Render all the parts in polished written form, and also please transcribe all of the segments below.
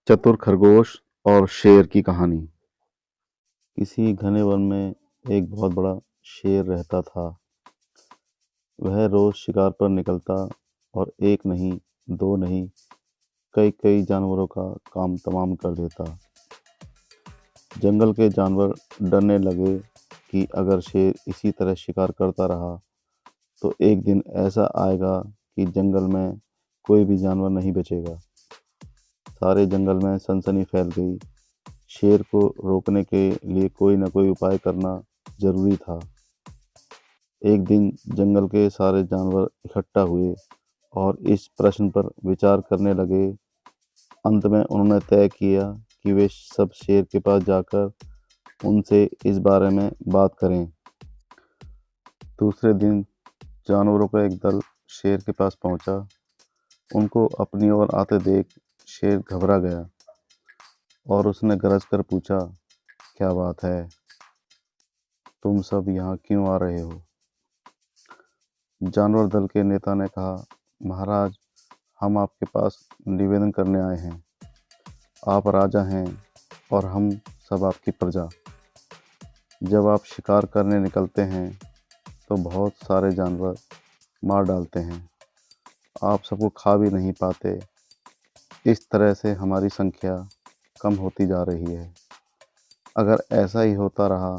चतुर खरगोश और शेर की कहानी। किसी घने वन में एक बहुत बड़ा शेर रहता था। वह रोज शिकार पर निकलता और एक नहीं, दो नहीं, कई कई जानवरों का काम तमाम कर देता। जंगल के जानवर डरने लगे कि अगर शेर इसी तरह शिकार करता रहा तो एक दिन ऐसा आएगा कि जंगल में कोई भी जानवर नहीं बचेगा। सारे जंगल में सनसनी फैल गई। शेर को रोकने के लिए कोई न कोई उपाय करना जरूरी था। एक दिन जंगल के सारे जानवर इकट्ठा हुए और इस प्रश्न पर विचार करने लगे। अंत में उन्होंने तय किया कि वे सब शेर के पास जाकर उनसे इस बारे में बात करें। दूसरे दिन जानवरों का एक दल शेर के पास पहुंचा। उनको अपनी ओर आते देख शेर घबरा गया और उसने गरज कर पूछा, क्या बात है, तुम सब यहाँ क्यों आ रहे हो? जानवर दल के नेता ने कहा, महाराज, हम आपके पास निवेदन करने आए हैं। आप राजा हैं और हम सब आपकी प्रजा। जब आप शिकार करने निकलते हैं तो बहुत सारे जानवर मार डालते हैं। आप सबको खा भी नहीं पाते। इस तरह से हमारी संख्या कम होती जा रही है। अगर ऐसा ही होता रहा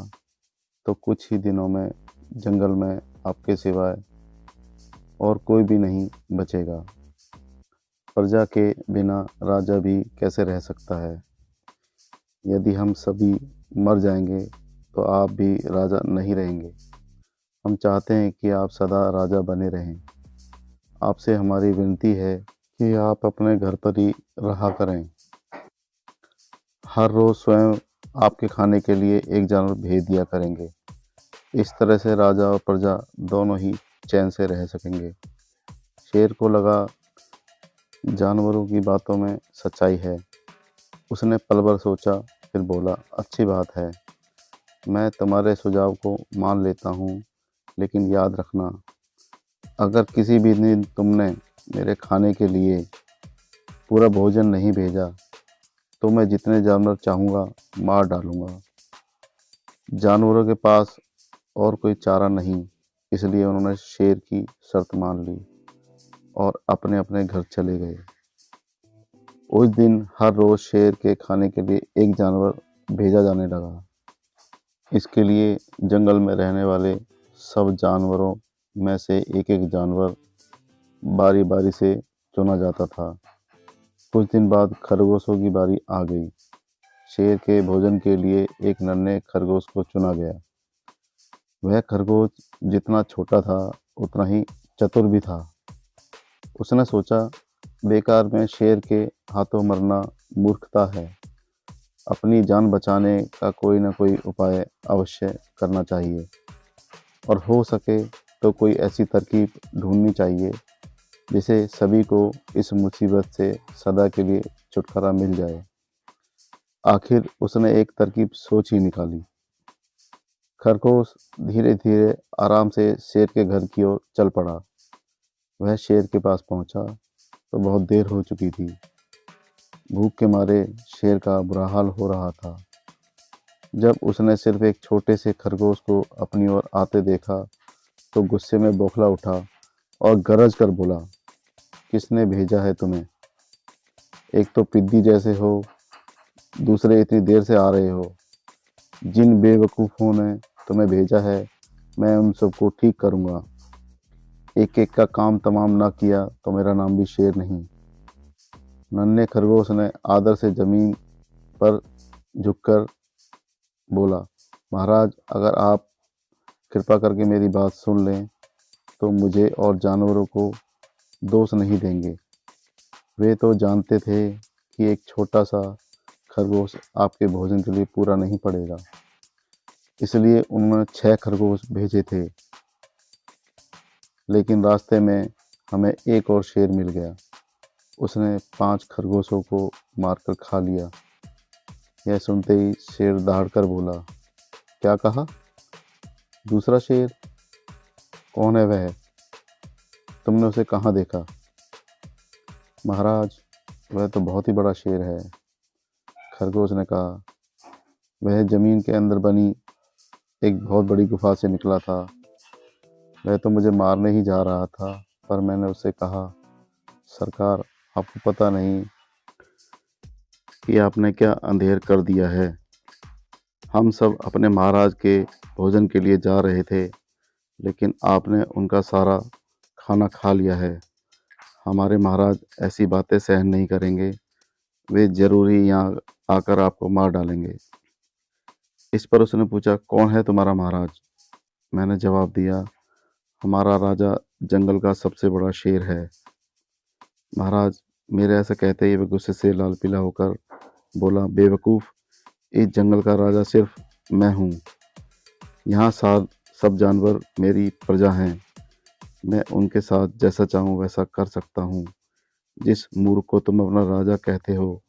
तो कुछ ही दिनों में जंगल में आपके सिवाय और कोई भी नहीं बचेगा। प्रजा के बिना राजा भी कैसे रह सकता है? यदि हम सभी मर जाएंगे तो आप भी राजा नहीं रहेंगे। हम चाहते हैं कि आप सदा राजा बने रहें। आपसे हमारी विनती है कि आप अपने घर पर ही रहा करें। हर रोज स्वयं आपके खाने के लिए एक जानवर भेज दिया करेंगे। इस तरह से राजा और प्रजा दोनों ही चैन से रह सकेंगे। शेर को लगा जानवरों की बातों में सच्चाई है। उसने पल भर सोचा, फिर बोला, अच्छी बात है, मैं तुम्हारे सुझाव को मान लेता हूँ, लेकिन याद रखना, अगर किसी भी दिन तुमने मेरे खाने के लिए पूरा भोजन नहीं भेजा तो मैं जितने जानवर चाहूँगा मार डालूँगा। जानवरों के पास और कोई चारा नहीं, इसलिए उन्होंने शेर की शर्त मान ली और अपने अपने घर चले गए। उस दिन हर रोज शेर के खाने के लिए एक जानवर भेजा जाने लगा। इसके लिए जंगल में रहने वाले सब जानवरों में से एक एक जानवर बारी बारी से चुना जाता था। कुछ दिन बाद खरगोशों की बारी आ गई। शेर के भोजन के लिए एक नन्हे खरगोश को चुना गया। वह खरगोश जितना छोटा था उतना ही चतुर भी था। उसने सोचा, बेकार में शेर के हाथों मरना मूर्खता है। अपनी जान बचाने का कोई ना कोई उपाय अवश्य करना चाहिए और हो सके तो कोई ऐसी तरकीब ढूंढनी चाहिए जिसे सभी को इस मुसीबत से सदा के लिए छुटकारा मिल जाए। आखिर उसने एक तरकीब सोच ही निकाली। खरगोश धीरे धीरे आराम से शेर के घर की ओर चल पड़ा। वह शेर के पास पहुंचा तो बहुत देर हो चुकी थी। भूख के मारे शेर का बुरा हाल हो रहा था। जब उसने सिर्फ एक छोटे से खरगोश को अपनी ओर आते देखा तो गुस्से में बौखला उठा और गरज कर बोला, किसने भेजा है तुम्हें? एक तो पिद्दी जैसे हो, दूसरे इतनी देर से आ रहे हो। जिन बेवकूफ़ों ने तुम्हें भेजा है मैं उन सबको ठीक करूँगा। एक एक का काम तमाम ना किया तो मेरा नाम भी शेर नहीं। नन्हे खरगोश ने आदर से जमीन पर झुककर बोला, महाराज, अगर आप कृपा करके मेरी बात सुन लें तो मुझे और जानवरों को दोष नहीं देंगे। वे तो जानते थे कि एक छोटा सा खरगोश आपके भोजन के लिए पूरा नहीं पड़ेगा, इसलिए उन्होंने 6 खरगोश भेजे थे। लेकिन रास्ते में हमें एक और शेर मिल गया। उसने 5 खरगोशों को मारकर खा लिया। यह सुनते ही शेर दहाड़कर बोला, क्या कहा? दूसरा शेर? कौन है वह? तुमने उसे कहाँ देखा? महाराज, वह तो बहुत ही बड़ा शेर है। खरगोश ने कहा, वह जमीन के अंदर बनी एक बहुत बड़ी गुफा से निकला था। वह तो मुझे मारने ही जा रहा था, पर मैंने उससे कहा, सरकार, आपको पता नहीं कि आपने क्या अंधेर कर दिया है। हम सब अपने महाराज के भोजन के लिए जा रहे थे, लेकिन आपने उनका सारा खाना खा लिया है। हमारे महाराज ऐसी बातें सहन नहीं करेंगे। वे ज़रूरी यहाँ आकर आपको मार डालेंगे। इस पर उसने पूछा, कौन है तुम्हारा महाराज? मैंने जवाब दिया, हमारा राजा जंगल का सबसे बड़ा शेर है। महाराज, मेरे ऐसा कहते ही वह गुस्से से लाल पीला होकर बोला, बेवकूफ़, इस जंगल का राजा सिर्फ मैं हूँ। यहाँ सब जानवर मेरी प्रजा हैं। मैं उनके साथ जैसा चाहूँ वैसा कर सकता हूँ। जिस मूर्ख को तुम अपना राजा कहते हो,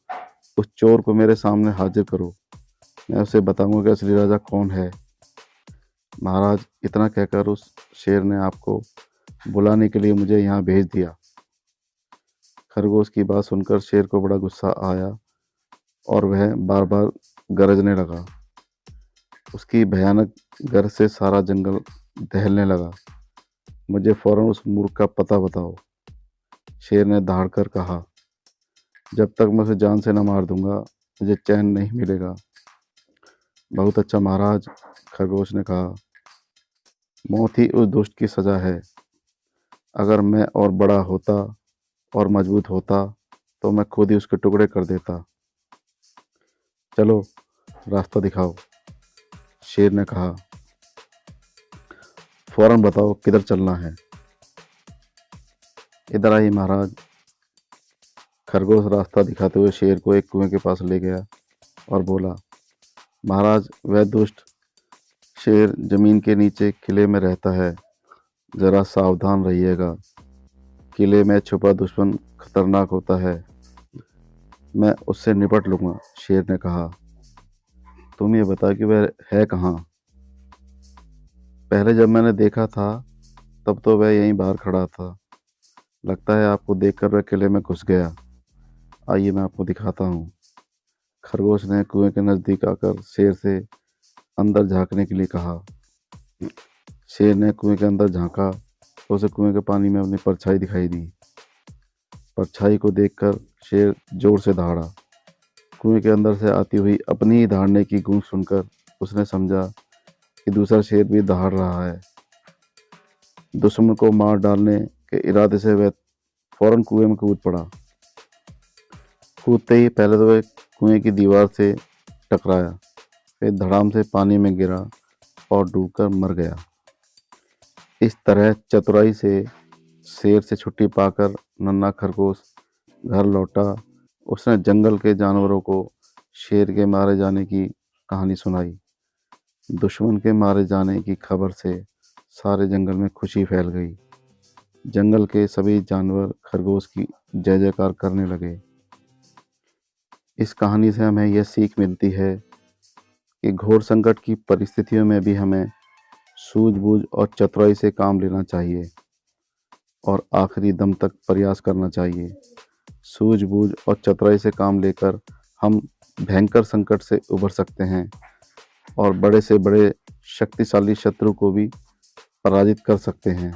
उस चोर को मेरे सामने हाजिर करो। मैं उसे बताऊंगा कि असली राजा कौन है। महाराज, इतना कहकर उस शेर ने आपको बुलाने के लिए मुझे यहाँ भेज दिया। खरगोश की बात सुनकर शेर को बड़ा गुस्सा आया और वह बार बार गरजने लगा। उसकी भयानक गरज से सारा जंगल दहलने लगा। मुझे फौरन उस मूर्ख का पता बताओ, शेर ने दहाड़ कर कहा। जब तक मैं उसे जान से न मार दूंगा, मुझे चैन नहीं मिलेगा। बहुत अच्छा महाराज, खरगोश ने कहा, मौत ही उस दुष्ट की सजा है। अगर मैं और बड़ा होता और मजबूत होता तो मैं खुद ही उसके टुकड़े कर देता। चलो, रास्ता दिखाओ, शेर ने कहा। फौरन बताओ किधर चलना है। इधर आइए महाराज। खरगोश रास्ता दिखाते हुए शेर को एक कुएं के पास ले गया और बोला, महाराज, वह दुष्ट शेर जमीन के नीचे किले में रहता है। जरा सावधान रहिएगा। किले में छुपा दुश्मन खतरनाक होता है। मैं उससे निपट लूँगा, शेर ने कहा। तुम ये बता कि वह है कहाँ? पहले जब मैंने देखा था तब तो वह यहीं बाहर खड़ा था। लगता है आपको देखकर वह किले में घुस गया। आइए मैं आपको दिखाता हूँ। खरगोश ने कुएं के नज़दीक आकर शेर से अंदर झांकने के लिए कहा। शेर ने कुएं के अंदर झांका तो उसे कुएं के पानी में अपनी परछाई दिखाई दी। परछाई को देखकर शेर जोर से दहाड़ा। कुएं के अंदर से आती हुई अपनी ही दहाड़ने की गूंज सुनकर उसने समझा कि दूसरा शेर भी दहाड़ रहा है। दुश्मन को मार डालने के इरादे से वह फौरन कुएं में कूद पड़ा। कूदते ही पहले तो वह कुएं की दीवार से टकराया, फिर धड़ाम से पानी में गिरा और डूबकर मर गया। इस तरह चतुराई से शेर से छुट्टी पाकर नन्हा खरगोश घर लौटा। उसने जंगल के जानवरों को शेर के मारे जाने की कहानी सुनाई। दुश्मन के मारे जाने की खबर से सारे जंगल में खुशी फैल गई। जंगल के सभी जानवर खरगोश की जय जयकार करने लगे। इस कहानी से हमें यह सीख मिलती है कि घोर संकट की परिस्थितियों में भी हमें सूझबूझ और चतुराई से काम लेना चाहिए और आखिरी दम तक प्रयास करना चाहिए। सूझबूझ और चतुराई से काम लेकर हम भयंकर संकट से उबर सकते हैं और बड़े से बड़े शक्तिशाली शत्रु को भी पराजित कर सकते हैं।